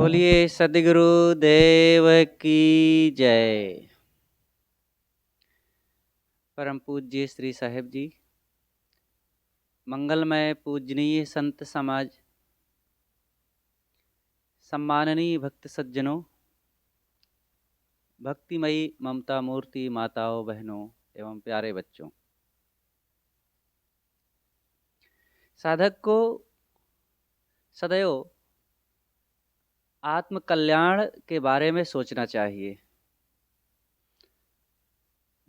बोलिए सदगुरु देव की जय। परम पूज्य श्री साहेब जी, मंगलमय पूजनीय संत समाज, सम्माननीय भक्त सज्जनों, भक्तिमयी ममता मूर्ति माताओं बहनों एवं प्यारे बच्चों, साधक को सदैव आत्म कल्याण के बारे में सोचना चाहिए।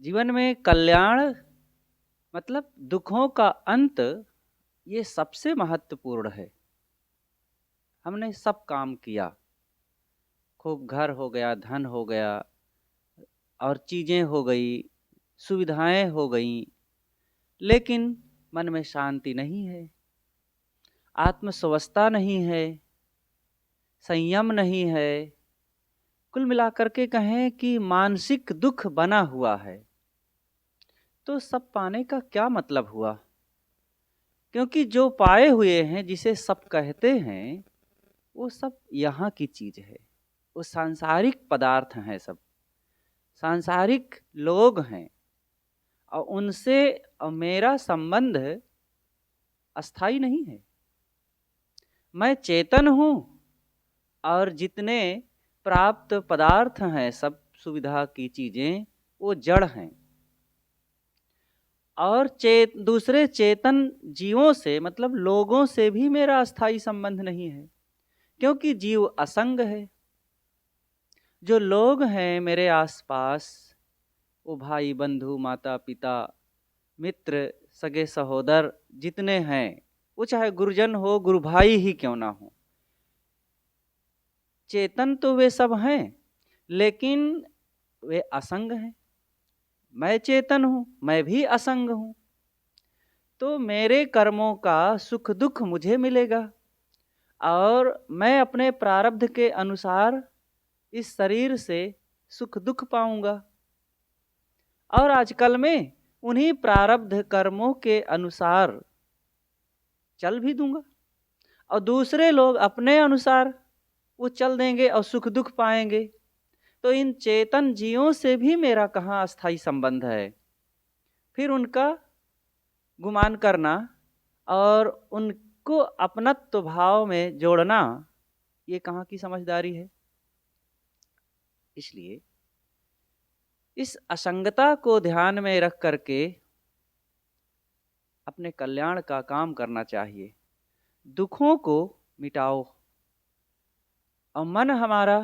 जीवन में कल्याण मतलब दुखों का अंत, ये सबसे महत्वपूर्ण है। हमने सब काम किया, खूब घर हो गया, धन हो गया और चीज़ें हो गई, सुविधाएं हो गई, लेकिन मन में शांति नहीं है, आत्मस्वस्थता नहीं है, संयम नहीं है। कुल मिलाकर के कहें कि मानसिक दुख बना हुआ है। तो सब पाने का क्या मतलब हुआ? क्योंकि जो पाए हुए हैं, जिसे सब कहते हैं, वो सब यहाँ की चीज़ है, वो सांसारिक पदार्थ हैं, सब सांसारिक लोग हैं और उनसे मेरा संबंध अस्थाई नहीं है। मैं चेतन हूँ और जितने प्राप्त पदार्थ हैं, सब सुविधा की चीज़ें, वो जड़ हैं। और दूसरे चेतन जीवों से मतलब लोगों से भी मेरा अस्थाई संबंध नहीं है, क्योंकि जीव असंग है। जो लोग हैं मेरे आसपास, वो भाई बंधु माता पिता मित्र सगे सहोदर जितने हैं, वो चाहे गुरुजन हो, गुरु भाई ही क्यों ना हो, चेतन तो वे सब हैं, लेकिन वे असंग हैं। मैं चेतन हूँ, मैं भी असंग हूँ। तो मेरे कर्मों का सुख दुख मुझे मिलेगा और मैं अपने प्रारब्ध के अनुसार इस शरीर से सुख दुख पाऊंगा और आजकल में उन्हीं प्रारब्ध कर्मों के अनुसार चल भी दूंगा और दूसरे लोग अपने अनुसार वो चल देंगे और सुख दुख पाएंगे। तो इन चेतन जीवों से भी मेरा कहाँ अस्थाई संबंध है? फिर उनका गुमान करना और उनको अपनत्व भाव में जोड़ना, ये कहाँ की समझदारी है? इसलिए इस असंगता को ध्यान में रख करके अपने कल्याण का काम करना चाहिए। दुखों को मिटाओ और मन हमारा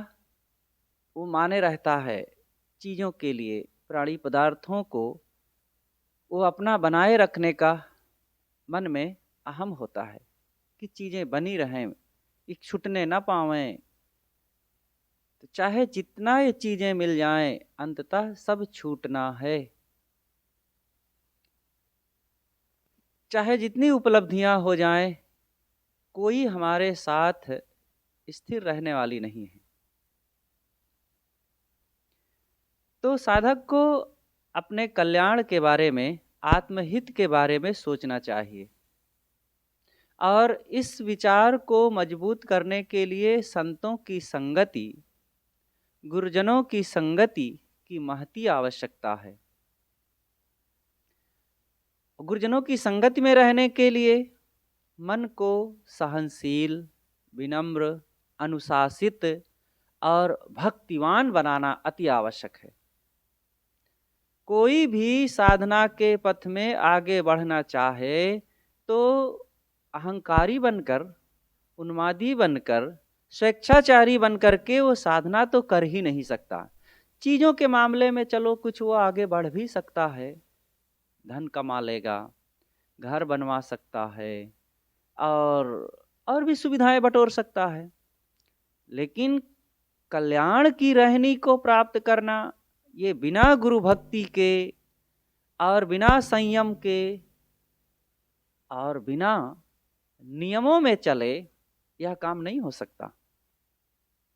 वो माने रहता है चीज़ों के लिए, प्राणी पदार्थों को वो अपना बनाए रखने का मन में अहम होता है कि चीज़ें बनी रहें, एक छूटने ना पावें। तो चाहे जितना ये चीज़ें मिल जाएं, अंततः सब छूटना है। चाहे जितनी उपलब्धियां हो जाएं, कोई हमारे साथ स्थिर रहने वाली नहीं है। तो साधक को अपने कल्याण के बारे में, आत्महित के बारे में सोचना चाहिए और इस विचार को मजबूत करने के लिए संतों की संगति, गुरुजनों की संगति की महती आवश्यकता है। गुरुजनों की संगति में रहने के लिए मन को सहनशील, विनम्र, अनुशासित और भक्तिवान बनाना अति आवश्यक है। कोई भी साधना के पथ में आगे बढ़ना चाहे तो अहंकारी बनकर, उन्मादी बनकर, स्वेच्छाचारी बनकर के वो साधना तो कर ही नहीं सकता। चीज़ों के मामले में चलो कुछ वो आगे बढ़ भी सकता है, धन कमा लेगा, घर बनवा सकता है और भी सुविधाएं बटोर सकता है, लेकिन कल्याण की रहनी को प्राप्त करना, ये बिना गुरु भक्ति के और बिना संयम के और बिना नियमों में चले, यह काम नहीं हो सकता।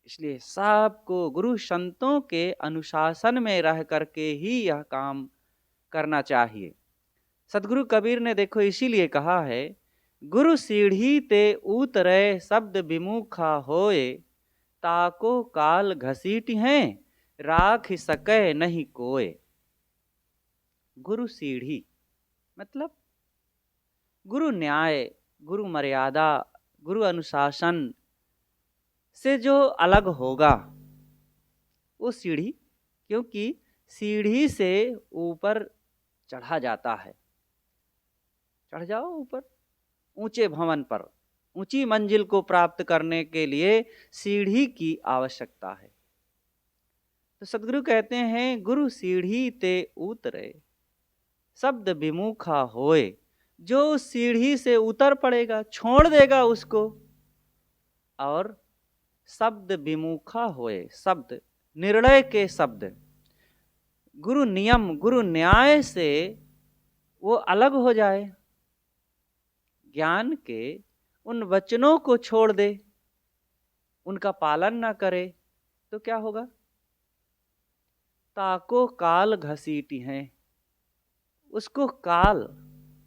इसलिए सबको गुरु संतों के अनुशासन में रह करके ही यह काम करना चाहिए। सदगुरु कबीर ने देखो इसीलिए कहा है, गुरु सीढ़ी ते उतरे शब्द विमुखा होए, ताको काल घसीट हैं, राख सकै नहीं कोय। गुरु सीढ़ी मतलब गुरु न्याय, गुरु मर्यादा, गुरु अनुशासन से जो अलग होगा वो सीढ़ी, क्योंकि सीढ़ी से ऊपर चढ़ा जाता है। चढ़ जाओ ऊपर, ऊंचे भवन पर, ऊंची मंजिल को प्राप्त करने के लिए सीढ़ी की आवश्यकता है। तो सदगुरु कहते हैं, गुरु सीढ़ी ते उतरे, शब्द विमुखा होए। जो सीढ़ी से उतर पड़ेगा, छोड़ देगा उसको, और शब्द विमुखा होए, शब्द निर्णय के शब्द, गुरु नियम, गुरु न्याय से वो अलग हो जाए, ज्ञान के उन वचनों को छोड़ दे, उनका पालन ना करे, तो क्या होगा? ताको काल घसीटी हैं, उसको काल,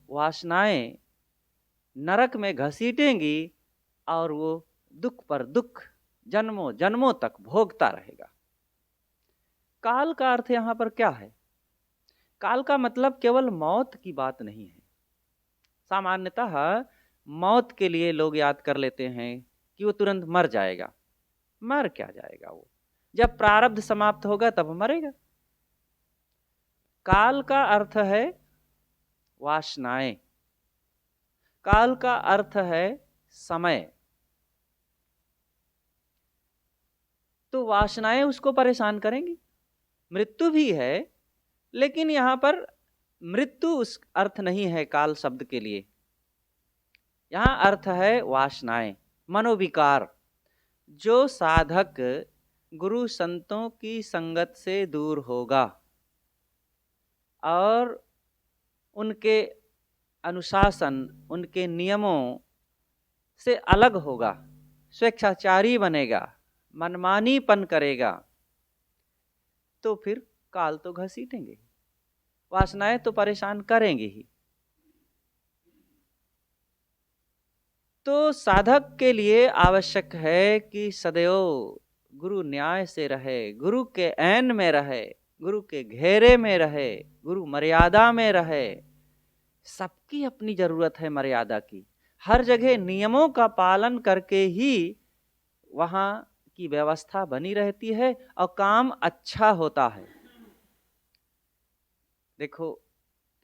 वासनाएं नरक में घसीटेंगी और वो दुख पर दुख जन्मों जन्मों तक भोगता रहेगा। काल का अर्थ यहाँ पर क्या है? काल का मतलब केवल मौत की बात नहीं है। सामान्यतः मौत के लिए लोग याद कर लेते हैं कि वो तुरंत मर जाएगा। मर क्या जाएगा? वो जब प्रारब्ध समाप्त होगा तब मरेगा। काल का अर्थ है वासनाएं, काल का अर्थ है समय। तो वासनाएं उसको परेशान करेंगी। मृत्यु भी है, लेकिन यहां पर मृत्यु उस अर्थ नहीं है काल शब्द के लिए। यहां अर्थ है वासनाएं, मनोविकार। जो साधक गुरु संतों की संगत से दूर होगा और उनके अनुशासन, उनके नियमों से अलग होगा, स्वेच्छाचारी बनेगा, मनमानीपन करेगा, तो फिर काल तो घसीटेंगे, वासनाएं तो परेशान करेंगे ही। तो साधक के लिए आवश्यक है कि सदैव गुरु न्याय से रहे, गुरु के ऐन में रहे, गुरु के घेरे में रहे, गुरु मर्यादा में रहे। सबकी अपनी जरूरत है मर्यादा की। हर जगह नियमों का पालन करके ही वहां की व्यवस्था बनी रहती है और काम अच्छा होता है। देखो,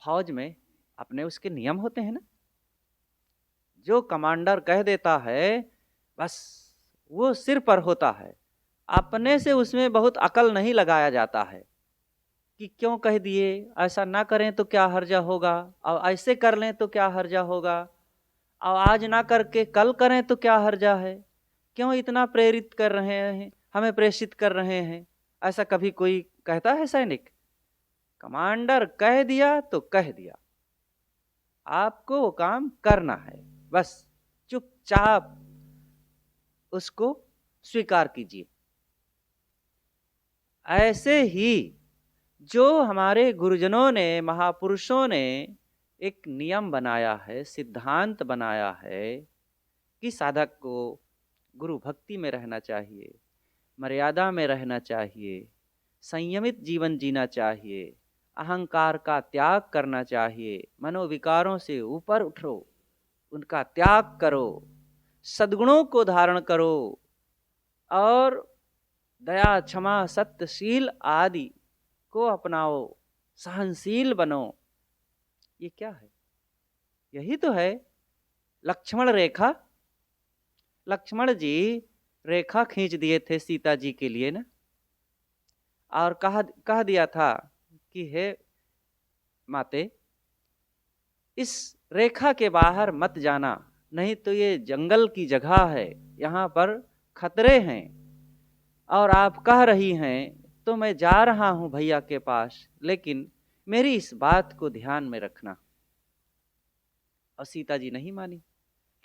फौज में अपने उसके नियम होते हैं ना। जो कमांडर कह देता है बस वो सिर पर होता है। अपने से उसमें बहुत अकल नहीं लगाया जाता है कि क्यों कह दिए, ऐसा ना करें तो क्या हर्जा होगा, और ऐसे कर लें तो क्या हर्जा होगा, और आज ना करके कल करें तो क्या हर्जा है, क्यों इतना प्रेरित कर रहे हैं, हमें प्रेषित कर रहे हैं। ऐसा कभी कोई कहता है सैनिक? कमांडर कह दिया तो कह दिया, आपको वो काम करना है, बस चुपचाप उसको स्वीकार कीजिए। ऐसे ही जो हमारे गुरुजनों ने, महापुरुषों ने एक नियम बनाया है, सिद्धांत बनाया है कि साधक को गुरु भक्ति में रहना चाहिए, मर्यादा में रहना चाहिए, संयमित जीवन जीना चाहिए, अहंकार का त्याग करना चाहिए, मनोविकारों से ऊपर उठो, उनका त्याग करो, सद्गुणों को धारण करो और दया, क्षमा, सत्यशील आदि को अपनाओ, सहनशील बनो। ये क्या है? यही तो है लक्ष्मण रेखा। लक्ष्मण जी रेखा खींच दिए थे सीता जी के लिए ना, और कह दिया था कि हे माते, इस रेखा के बाहर मत जाना, नहीं तो ये जंगल की जगह है, यहाँ पर खतरे हैं, और आप कह रही हैं तो मैं जा रहा हूं भैया के पास, लेकिन मेरी इस बात को ध्यान में रखना। और सीता जी नहीं मानी,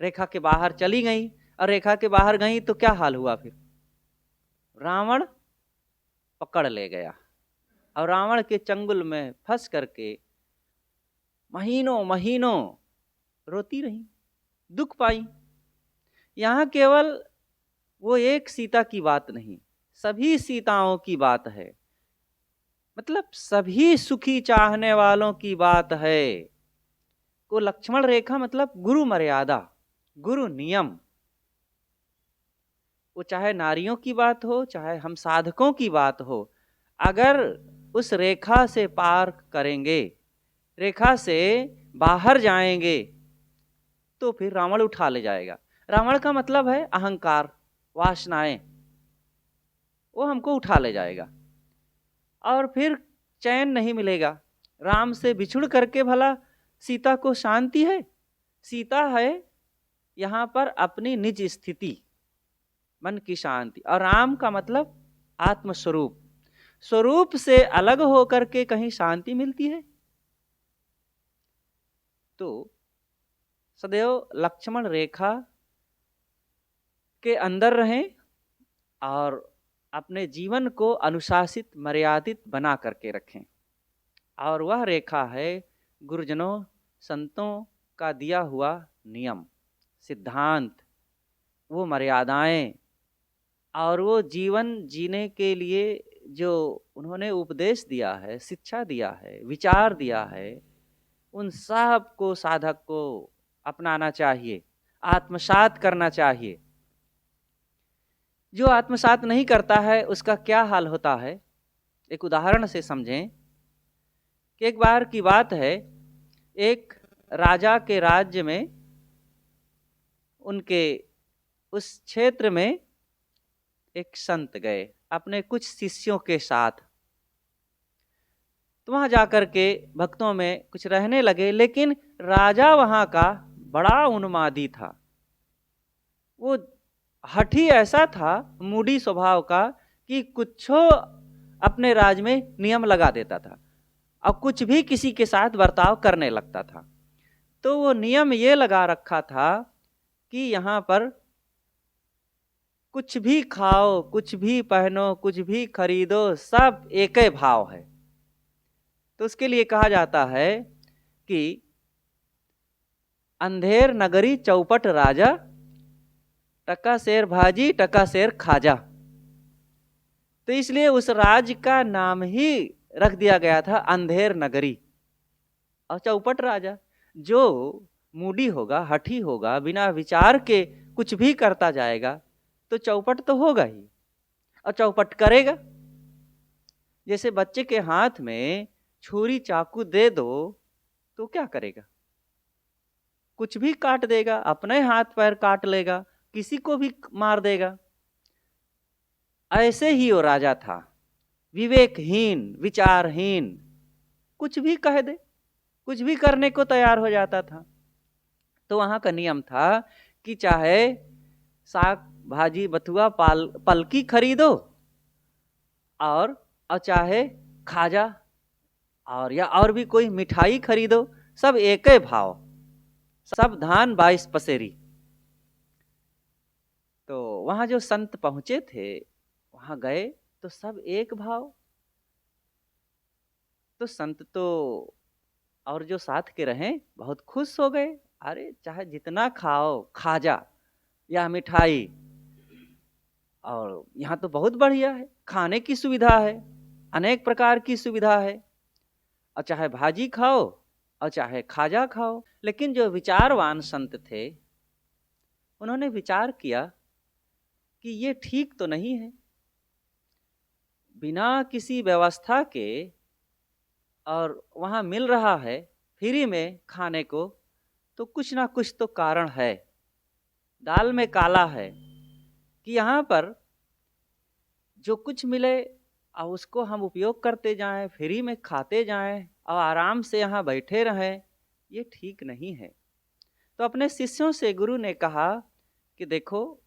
रेखा के बाहर चली गई। और रेखा के बाहर गई तो क्या हाल हुआ फिर? रावण पकड़ ले गया और रावण के चंगुल में फंस करके महीनों महीनों रोती रही, दुख पाई। यहां केवल वो एक सीता की बात नहीं, सभी सीताओं की बात है, मतलब सभी सुखी चाहने वालों की बात है। को लक्ष्मण रेखा मतलब गुरु मर्यादा, गुरु नियम। वो चाहे नारियों की बात हो, चाहे हम साधकों की बात हो, अगर उस रेखा से पार करेंगे, रेखा से बाहर जाएंगे, तो फिर रावण उठा ले जाएगा। रावण का मतलब है अहंकार, वासनाएं, वो हमको उठा ले जाएगा और फिर चैन नहीं मिलेगा। राम से बिछुड़ करके भला सीता को शांति है? सीता है यहाँ पर अपनी निज स्थिति, मन की शांति। और राम का मतलब आत्मस्वरूप, स्वरूप से अलग होकर के कहीं शांति मिलती है? तो सदैव लक्ष्मण रेखा के अंदर रहें और अपने जीवन को अनुशासित मर्यादित बना करके रखें। और वह रेखा है गुरुजनों संतों का दिया हुआ नियम, सिद्धांत, वो मर्यादाएं और वो जीवन जीने के लिए जो उन्होंने उपदेश दिया है, शिक्षा दिया है, विचार दिया है, उन सब को साधक को अपनाना चाहिए, आत्मसात करना चाहिए। जो आत्मसात नहीं करता है उसका क्या हाल होता है, एक उदाहरण से समझें कि एक बार की बात है, एक राजा के राज्य में, उनके उस क्षेत्र में एक संत गए अपने कुछ शिष्यों के साथ। तो वहां जाकर के भक्तों में कुछ रहने लगे, लेकिन राजा वहां का बड़ा उन्मादी था। वो हठी ऐसा था, मूडी स्वभाव का, कि कुछो अपने राज में नियम लगा देता था और कुछ भी किसी के साथ बर्ताव करने लगता था। तो वो नियम ये लगा रखा था कि यहाँ पर कुछ भी खाओ, कुछ भी पहनो, कुछ भी खरीदो, सब एक ही भाव है। तो उसके लिए कहा जाता है कि अंधेर नगरी चौपट राजा, टका शेर भाजी टका शेर खाजा। तो इसलिए उस राज्य का नाम ही रख दिया गया था अंधेर नगरी। और चौपट राजा, जो मूडी होगा, हठी होगा, बिना विचार के कुछ भी करता जाएगा, तो चौपट तो होगा ही, और चौपट करेगा। जैसे बच्चे के हाथ में छुरी चाकू दे दो तो क्या करेगा? कुछ भी काट देगा, अपने हाथ पैर काट लेगा, किसी को भी मार देगा। ऐसे ही वो राजा था, विवेकहीन, विचारहीन, कुछ भी कह दे, कुछ भी करने को तैयार हो जाता था। तो वहां का नियम था कि चाहे साग भाजी बथुआ पलकी खरीदो और चाहे खाजा और या और भी कोई मिठाई खरीदो, सब एक ही भाव, सब धान 22 पसेरी। तो वहां जो संत पहुंचे थे, वहां गए तो सब एक भाव। तो संत तो और जो साथ के रहे बहुत खुश हो गए। अरे चाहे जितना खाओ खाजा या मिठाई, और यहाँ तो बहुत बढ़िया है, खाने की सुविधा है, अनेक प्रकार की सुविधा है, और चाहे भाजी खाओ और चाहे खाजा खाओ। लेकिन जो विचारवान संत थे, उन्होंने विचार किया कि ये ठीक तो नहीं है, बिना किसी व्यवस्था के और वहाँ मिल रहा है फ्री में खाने को, तो कुछ ना कुछ तो कारण है, दाल में काला है। कि यहाँ पर जो कुछ मिले और उसको हम उपयोग करते जाएं, फ्री में खाते जाएं और आराम से यहाँ बैठे रहें, ये ठीक नहीं है। तो अपने शिष्यों से गुरु ने कहा कि देखो,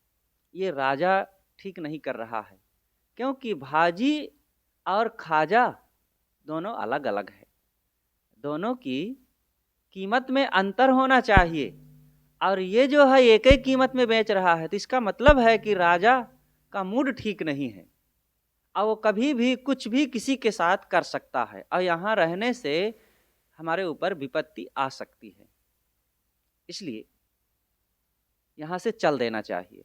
ये राजा ठीक नहीं कर रहा है, क्योंकि भाजी और खाजा दोनों अलग अलग है, दोनों की कीमत में अंतर होना चाहिए। और ये जो है एक ही कीमत में बेच रहा है, तो इसका मतलब है कि राजा का मूड ठीक नहीं है और वो कभी भी कुछ भी किसी के साथ कर सकता है, और यहाँ रहने से हमारे ऊपर विपत्ति आ सकती है, इसलिए यहाँ से चल देना चाहिए।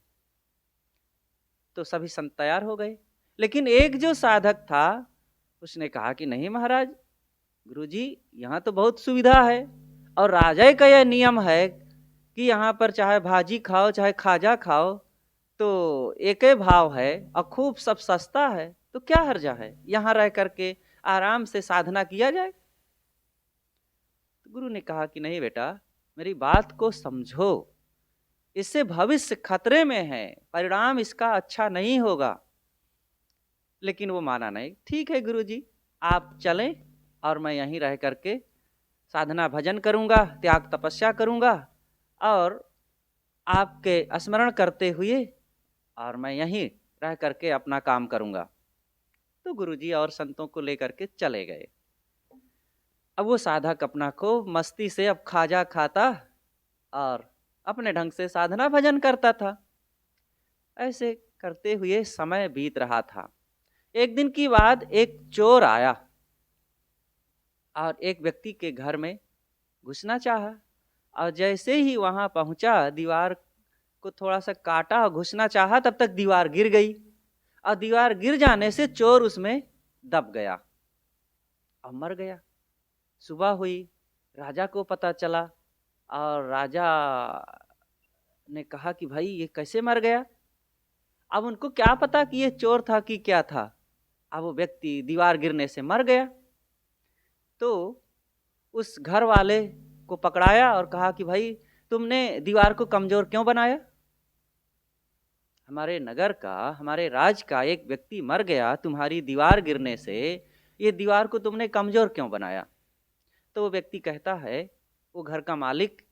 तो सभी संत तैयार हो गए। लेकिन एक जो साधक था उसने कहा कि नहीं महाराज, गुरुजी यहाँ तो बहुत सुविधा है और राजा का यह नियम है कि यहाँ पर चाहे भाजी खाओ चाहे खाजा खाओ तो एक ही भाव है और खूब सब सस्ता है, तो क्या हर्जा है यहाँ रह करके आराम से साधना किया जाए। तो गुरु ने कहा कि नहीं बेटा, मेरी बात को समझो, इससे भविष्य खतरे में है, परिणाम इसका अच्छा नहीं होगा। लेकिन वो माना नहीं। ठीक है गुरुजी, आप चलें और मैं यहीं रह करके साधना भजन करूंगा, त्याग तपस्या करूंगा और आपके स्मरण करते हुए और मैं यहीं रह करके अपना काम करूंगा। तो गुरुजी और संतों को लेकर के चले गए। अब वो साधक अपना खूब मस्ती से अब खाजा खाता और अपने ढंग से साधना भजन करता था। ऐसे करते हुए समय बीत रहा था। एक दिन की बात, एक चोर आया और एक व्यक्ति के घर में घुसना चाहा और जैसे ही वहां पहुंचा, दीवार को थोड़ा सा काटा और घुसना चाहा, तब तक दीवार गिर गई और दीवार गिर जाने से चोर उसमें दब गया और मर गया। सुबह हुई, राजा को पता चला और राजा ने कहा कि भाई ये कैसे मर गया। अब उनको क्या पता कि ये चोर था कि क्या था। अब वो व्यक्ति दीवार गिरने से मर गया। तो उस घर वाले को पकड़ाया और कहा कि भाई तुमने दीवार को कमजोर क्यों बनाया, हमारे नगर का, हमारे राज का एक व्यक्ति मर गया तुम्हारी दीवार गिरने से, ये दीवार को तुमने कमजोर क्यों बनाया। तो वो व्यक्ति कहता है, वो घर का मालिक,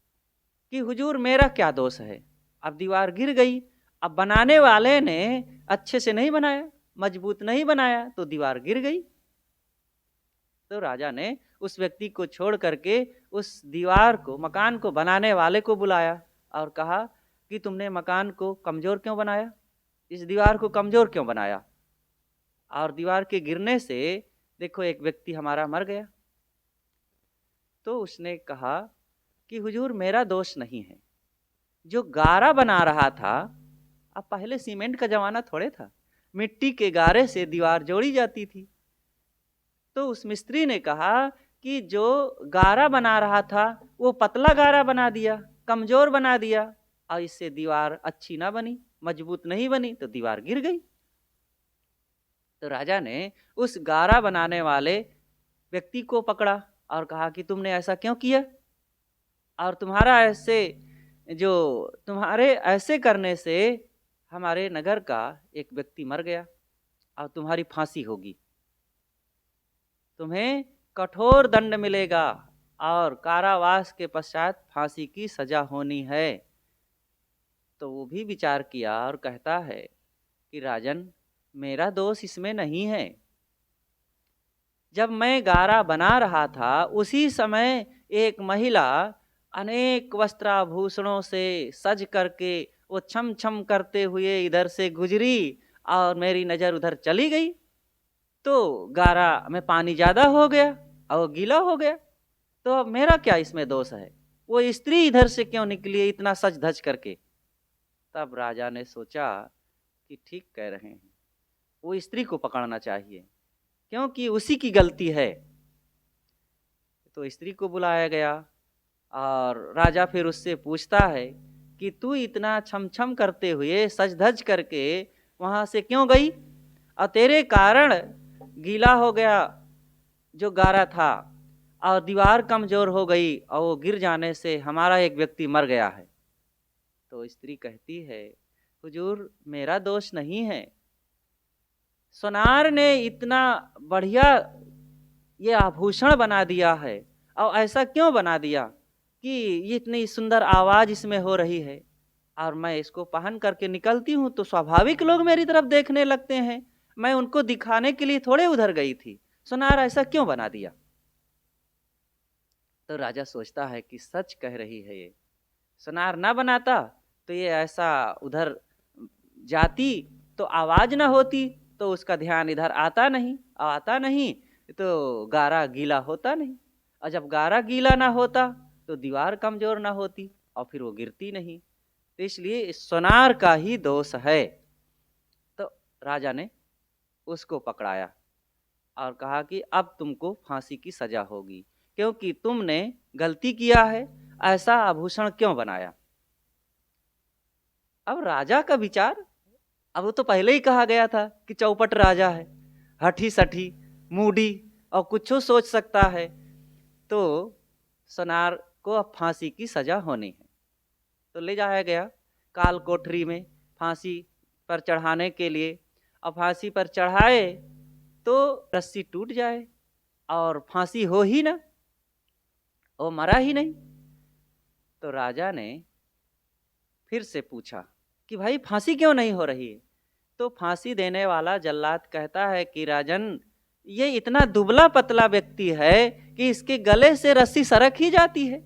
कि हुजूर मेरा क्या दोष है, अब दीवार गिर गई, अब बनाने वाले ने अच्छे से नहीं बनाया, मजबूत नहीं बनाया तो दीवार गिर गई। तो राजा ने उस व्यक्ति को छोड़ करके उस दीवार को, मकान को बनाने वाले को बुलाया और कहा कि तुमने मकान को कमजोर क्यों बनाया, इस दीवार को कमजोर क्यों बनाया, और दीवार के गिरने से देखो एक व्यक्ति हमारा मर गया। तो उसने कहा कि हुजूर मेरा दोष नहीं है, जो गारा बना रहा था, अब पहले सीमेंट का जमाना थोड़े था, मिट्टी के गारे से दीवार जोड़ी जाती थी। तो उस मिस्त्री ने कहा कि जो गारा बना रहा था वो पतला गारा बना दिया, कमजोर बना दिया और इससे दीवार अच्छी ना बनी, मजबूत नहीं बनी, तो दीवार गिर गई। तो राजा ने उस गारा बनाने वाले व्यक्ति को पकड़ा और कहा कि तुमने ऐसा क्यों किया, और तुम्हारे ऐसे करने से हमारे नगर का एक व्यक्ति मर गया और तुम्हारी फांसी होगी, तुम्हें कठोर दंड मिलेगा और कारावास के पश्चात फांसी की सजा होनी है। तो वो भी विचार किया और कहता है कि राजन मेरा दोष इसमें नहीं है, जब मैं गारा बना रहा था उसी समय एक महिला अनेक वस्त्राभूषणों से सज करके वो छम छम करते हुए इधर से गुजरी और मेरी नज़र उधर चली गई, तो गारा में पानी ज़्यादा हो गया और गीला हो गया, तो अब मेरा क्या इसमें दोष है, वो स्त्री इधर से क्यों निकली इतना सज धज करके। तब राजा ने सोचा कि ठीक कह रहे हैं, वो स्त्री को पकड़ना चाहिए क्योंकि उसी की गलती है। तो स्त्री को बुलाया गया और राजा फिर उससे पूछता है कि तू इतना छम छम करते हुए सज धज करके वहाँ से क्यों गई, और तेरे कारण गीला हो गया जो गारा था और दीवार कमजोर हो गई और वो गिर जाने से हमारा एक व्यक्ति मर गया है। तो स्त्री कहती है, हुजूर मेरा दोष नहीं है, सोनार ने इतना बढ़िया ये आभूषण बना दिया है, और ऐसा क्यों बना दिया कि ये इतनी सुंदर आवाज़ इसमें हो रही है, और मैं इसको पहन करके निकलती हूँ तो स्वाभाविक लोग मेरी तरफ देखने लगते हैं, मैं उनको दिखाने के लिए थोड़े उधर गई थी, सोनार ऐसा क्यों बना दिया। तो राजा सोचता है कि सच कह रही है, ये सोनार ना बनाता तो ये ऐसा उधर जाती तो आवाज़ ना होती, तो उसका ध्यान इधर आता नहीं तो गारा गीला होता नहीं, और जब गारा गीला ना होता तो दीवार कमजोर ना होती और फिर वो गिरती नहीं, तो इसलिए सोनार का ही दोष है। राजा ने उसको पकड़ाया और कहा कि अब तुमको फांसी की सजा होगी, क्योंकि तुमने गलती किया है, ऐसा आभूषण क्यों बनाया। अब राजा का विचार, अब वो तो पहले ही कहा गया था कि चौपट राजा है, हठी सठी, मूडी और कुछ सोच सकता है, तो सोनार को अब फांसी की सजा होनी है। तो ले जाया गया काल कोठरी में फांसी पर चढ़ाने के लिए। अब फांसी पर चढ़ाए तो रस्सी टूट जाए और फांसी हो ही ना, वो मरा ही नहीं। तो राजा ने फिर से पूछा कि भाई फांसी क्यों नहीं हो रही है। तो फांसी देने वाला जल्लाद कहता है कि राजन, ये इतना दुबला पतला व्यक्ति है कि इसके गले से रस्सी सरक ही जाती है,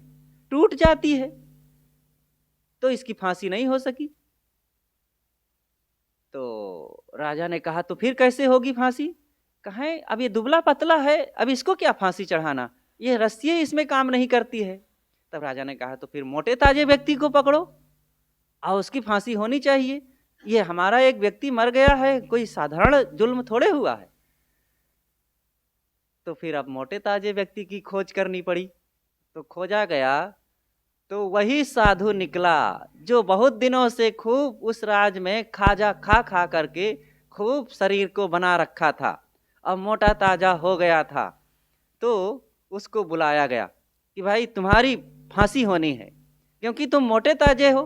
टूट जाती है, तो इसकी फांसी नहीं हो सकी। तो राजा ने कहा तो फिर कैसे होगी फांसी। कहें अब ये दुबला पतला है, अब इसको क्या फांसी चढ़ाना, ये रस्सी इसमें काम नहीं करती है। तब राजा ने कहा तो फिर मोटे ताजे व्यक्ति को पकड़ो और उसकी फांसी होनी चाहिए। ये हमारा एक व्यक्ति मर गया है, कोई साधारण जुल्म थोड़े हुआ है। तो फिर अब मोटे ताजे व्यक्ति की खोज करनी पड़ी। तो खोजा गया तो वही साधु निकला जो बहुत दिनों से खूब उस राज में खाजा खा खा करके खूब शरीर को बना रखा था, अब मोटा ताजा हो गया था। तो उसको बुलाया गया कि भाई तुम्हारी फांसी होनी है, क्योंकि तुम मोटे ताजे हो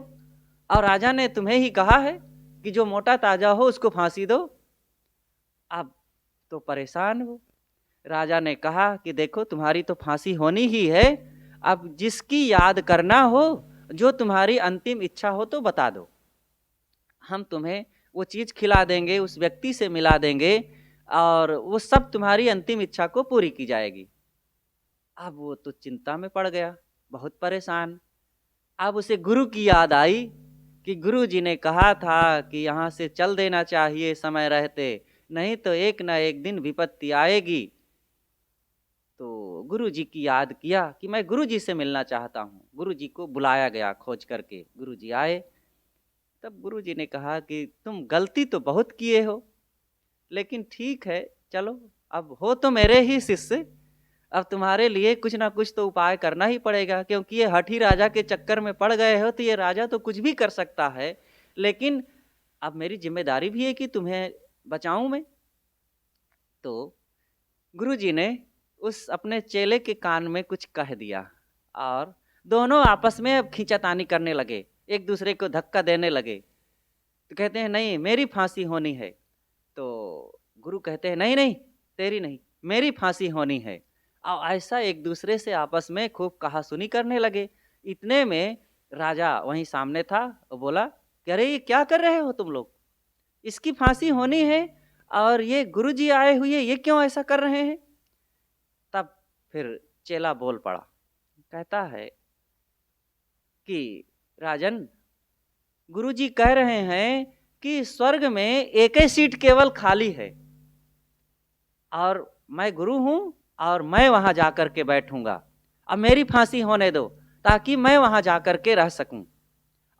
और राजा ने तुम्हें ही कहा है कि जो मोटा ताजा हो उसको फांसी दो। अब तो परेशान हो। राजा ने कहा कि देखो तुम्हारी तो फांसी होनी ही है, अब जिसकी याद करना हो, जो तुम्हारी अंतिम इच्छा हो तो बता दो, हम तुम्हें वो चीज़ खिला देंगे, उस व्यक्ति से मिला देंगे और वो सब तुम्हारी अंतिम इच्छा को पूरी की जाएगी। अब वो तो चिंता में पड़ गया, बहुत परेशान। अब उसे गुरु की याद आई कि गुरु जी ने कहा था कि यहाँ से चल देना चाहिए समय रहते, नहीं तो एक ना एक दिन विपत्ति आएगी। तो गुरु जी की याद किया कि मैं गुरु जी से मिलना चाहता हूँ। गुरु जी को बुलाया गया खोज करके, गुरु जी आए। तब गुरु जी ने कहा कि तुम गलती तो बहुत किए हो, लेकिन ठीक है चलो, अब हो तो मेरे ही शिष्य, अब तुम्हारे लिए कुछ ना कुछ तो उपाय करना ही पड़ेगा, क्योंकि ये हठी राजा के चक्कर में पड़ गए हो तो ये राजा तो कुछ भी कर सकता है, लेकिन अब मेरी जिम्मेदारी भी है कि तुम्हें बचाऊं मैं। तो गुरु जी ने उस अपने चेले के कान में कुछ कह दिया और दोनों आपस में अब खींचातानी करने लगे, एक दूसरे को धक्का देने लगे। तो कहते हैं नहीं मेरी फांसी होनी है। तो गुरु कहते हैं नहीं नहीं तेरी नहीं, मेरी फांसी होनी है। और ऐसा एक दूसरे से आपस में खूब कहासुनी करने लगे। इतने में राजा वहीं सामने था, वो बोला कि अरे ये क्या कर रहे हो तुम लोग, इसकी फांसी होनी है और ये गुरु जी आए हुए ये क्यों ऐसा कर रहे हैं। तब फिर चेला बोल पड़ा, कहता है कि राजन, गुरुजी कह रहे हैं कि स्वर्ग में एक ही सीट केवल खाली है और मैं गुरु हूं और मैं वहां जाकर के बैठूंगा, अब मेरी फांसी होने दो ताकि मैं वहां जाकर के रह सकूं।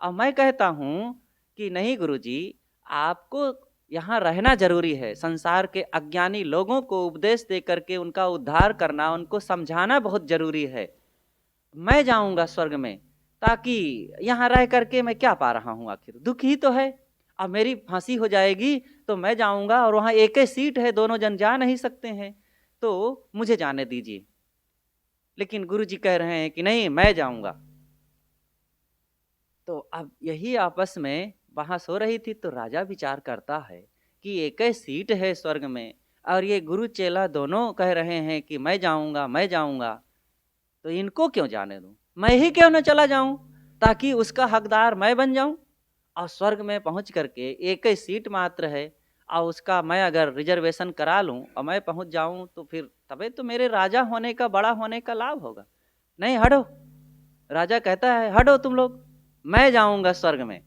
अब मैं कहता हूं कि नहीं गुरुजी, आपको यहाँ रहना जरूरी है, संसार के अज्ञानी लोगों को उपदेश दे करके उनका उद्धार करना, उनको समझाना बहुत जरूरी है। मैं जाऊंगा स्वर्ग में, ताकि यहाँ रह करके मैं क्या पा रहा हूँ, आखिर दुख ही तो है। अब मेरी फांसी हो जाएगी तो मैं जाऊंगा और वहाँ एक ही सीट है, दोनों जन जा नहीं सकते हैं, तो मुझे जाने दीजिए। लेकिन गुरुजी कह रहे हैं कि नहीं मैं जाऊंगा। तो अब यही आपस में बहस हो रही थी। तो राजा विचार करता है कि एक ही सीट है स्वर्ग में और ये गुरु चेला दोनों कह रहे हैं कि मैं जाऊंगा मैं जाऊंगा, तो इनको क्यों जाने दूं, मैं ही क्यों न चला जाऊं ताकि उसका हकदार मैं बन जाऊं। और स्वर्ग में पहुंच करके एक ही सीट मात्र है और उसका मैं अगर रिजर्वेशन करा लूं और मैं पहुंच जाऊं तो फिर तबे तो मेरे राजा होने का, बड़ा होने का लाभ होगा। नहीं हटो, राजा कहता है हटो तुम लोग, मैं जाऊंगा स्वर्ग में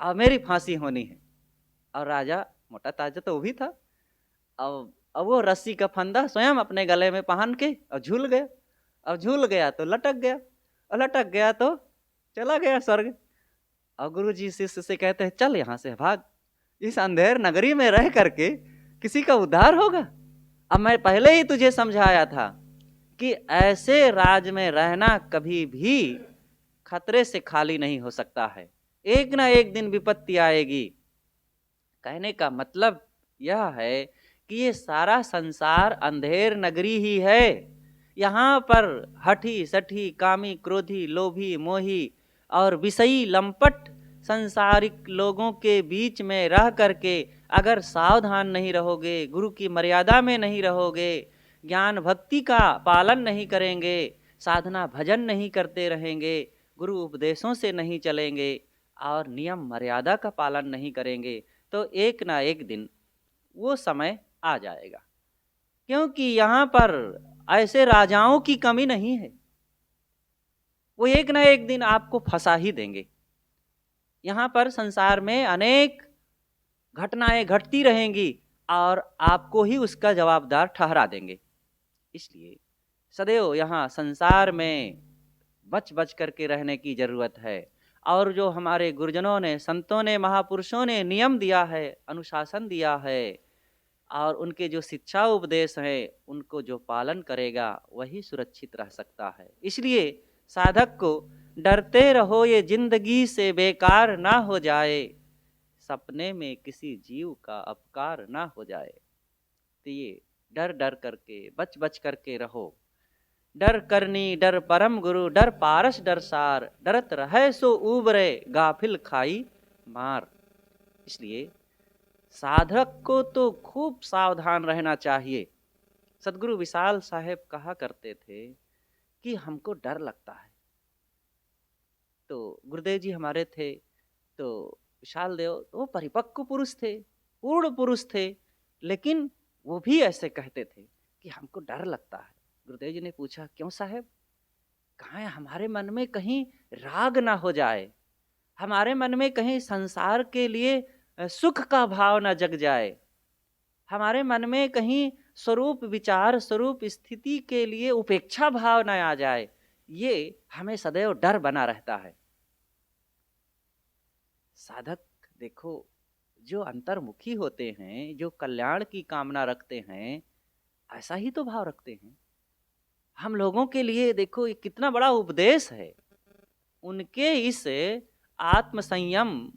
और मेरी फांसी होनी है। और राजा मोटा ताजा तो वो भी था, अब वो रस्सी का फंदा स्वयं अपने गले में पहन के और झूल गया। अब झूल गया तो लटक गया और लटक गया तो चला गया स्वर्ग। और गुरु जी शिष्य से कहते हैं चल यहाँ से भाग। इस अंधेर नगरी में रह करके किसी का उद्धार होगा? अब मैं पहले ही तुझे समझाया था कि ऐसे राज में रहना कभी भी खतरे से खाली नहीं हो सकता है। एक ना एक दिन विपत्ति आएगी। कहने का मतलब यह है कि ये सारा संसार अंधेर नगरी ही है। यहाँ पर हठी सठी, कामी, क्रोधी, लोभी, मोही और विषयी लंपट संसारिक लोगों के बीच में रह करके अगर सावधान नहीं रहोगे, गुरु की मर्यादा में नहीं रहोगे, ज्ञान भक्ति का पालन नहीं करेंगे, साधना भजन नहीं करते रहेंगे, गुरु उपदेशों से नहीं चलेंगे और नियम मर्यादा का पालन नहीं करेंगे, तो एक ना एक दिन वो समय आ जाएगा। क्योंकि यहाँ पर ऐसे राजाओं की कमी नहीं है, वो एक ना एक दिन आपको फंसा ही देंगे। यहाँ पर संसार में अनेक घटनाएं घटती रहेंगी और आपको ही उसका जवाबदार ठहरा देंगे। इसलिए सदैव यहाँ संसार में बच बच करके रहने की जरूरत है। और जो हमारे गुरुजनों ने, संतों ने, महापुरुषों ने नियम दिया है, अनुशासन दिया है और उनके जो शिक्षा उपदेश हैं, उनको जो पालन करेगा वही सुरक्षित रह सकता है। इसलिए साधक को डरते रहो ये जिंदगी से बेकार ना हो जाए, सपने में किसी जीव का अपकार ना हो जाए। तो ये डर डर करके, बच बच करके रहो। डर करनी डर परम गुरु, डर पारस डर सार, डरत रहे सो उबरे, गाफिल खाई मार। इसलिए साधक को तो खूब सावधान रहना चाहिए। सदगुरु विशाल साहेब कहा करते थे कि हमको डर लगता है। तो गुरुदेव जी हमारे थे, तो विशाल देव वो परिपक्व पुरुष थे, पूर्ण पुरुष थे, लेकिन वो भी ऐसे कहते थे कि हमको डर लगता है। गुरुदेव जी ने पूछा, क्यों साहब? कहा है हमारे मन में कहीं राग ना हो जाए, हमारे मन में कहीं संसार के लिए सुख का भाव ना जग जाए, हमारे मन में कहीं स्वरूप विचार, स्वरूप स्थिति के लिए उपेक्षा भाव ना आ जाए। ये हमें सदैव डर बना रहता है। साधक देखो, जो अंतर्मुखी होते हैं, जो कल्याण की कामना रखते हैं, ऐसा ही तो भाव रखते हैं। हम लोगों के लिए देखो ये कितना बड़ा उपदेश है। उनके इस आत्म संयम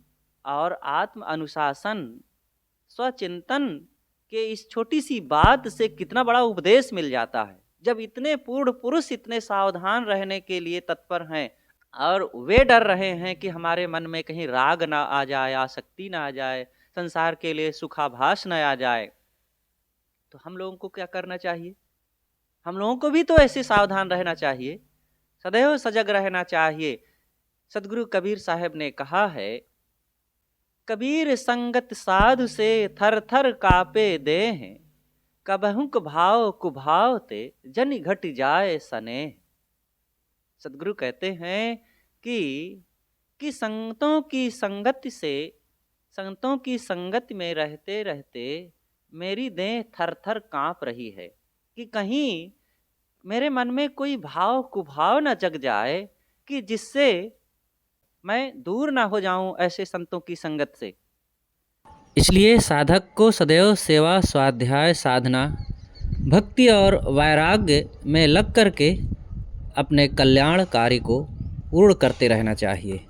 और आत्म अनुशासन, स्वचिंतन के इस छोटी सी बात से कितना बड़ा उपदेश मिल जाता है। जब इतने पूर्ण पुरुष इतने सावधान रहने के लिए तत्पर हैं और वे डर रहे हैं कि हमारे मन में कहीं राग ना आ जाए, आसक्ति ना आ जाए, संसार के लिए सुखाभास ना आ जाए, तो हम लोगों को क्या करना चाहिए? हम लोगों को भी तो ऐसे सावधान रहना चाहिए, सदैव सजग रहना चाहिए। सदगुरु कबीर साहब ने कहा है, कबीर संगत साधु से थर थर कापे देह, कबहुक भाव कुभाव ते जनि घट जाए सनेह। सदगुरु कहते हैं कि संगतों की संगति से, संगतों की संगति में रहते रहते मेरी देह थर थर कांप रही है कि कहीं मेरे मन में कोई भाव कुभाव न जग जाए कि जिससे मैं दूर ना हो जाऊं ऐसे संतों की संगत से। इसलिए साधक को सदैव सेवा, स्वाध्याय, साधना, भक्ति और वैराग्य में लग करके अपने कल्याण कार्य को पूर्ण करते रहना चाहिए।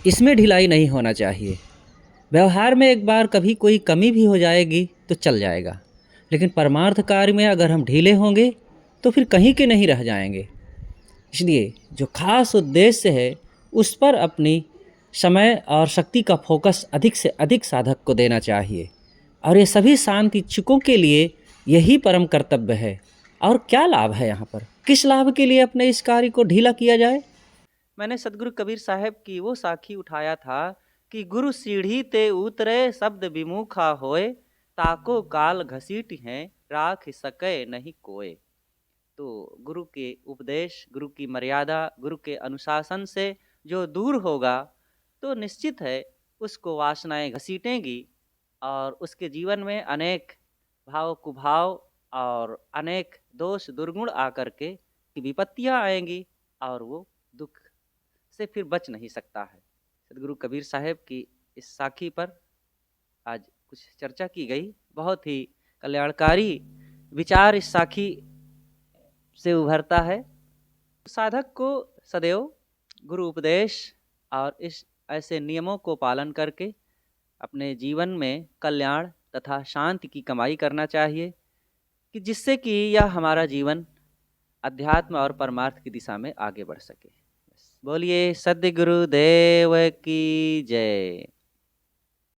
इसमें ढिलाई नहीं होना चाहिए। व्यवहार में एक बार कभी कोई कमी भी हो जाएगी तो चल जाएगा, लेकिन परमार्थ कार्य में अगर हम ढीले होंगे तो फिर कहीं के नहीं रह जाएंगे। इसलिए जो खास उद्देश्य है उस पर अपनी समय और शक्ति का फोकस अधिक से अधिक साधक को देना चाहिए। और ये सभी शांति इच्छुकों के लिए यही परम कर्तव्य है। और क्या लाभ है यहाँ पर? किस लाभ के लिए अपने इस कार्य को ढीला किया जाए? मैंने सदगुरु कबीर साहब की वो साखी उठाया था कि गुरु सीढ़ी ते उतरे शब्द विमुखा होए, ताको काल घसीट हैं राख सके नहीं कोय। तो गुरु के उपदेश, गुरु की मर्यादा, गुरु के अनुशासन से जो दूर होगा तो निश्चित है उसको वासनाएं घसीटेंगी और उसके जीवन में अनेक भाव कुभाव और अनेक दोष दुर्गुण आकर के विपत्तियां आएंगी और वो दुख से फिर बच नहीं सकता है। सदगुरु कबीर साहब की इस साखी पर आज कुछ चर्चा की गई। बहुत ही कल्याणकारी विचार इस साखी से उभरता है। साधक को सदैव गुरु उपदेश और इस ऐसे नियमों को पालन करके अपने जीवन में कल्याण तथा शांति की कमाई करना चाहिए, कि जिससे कि यह हमारा जीवन अध्यात्म और परमार्थ की दिशा में आगे बढ़ सके। बोलिए सद्गुरुदेव की जय।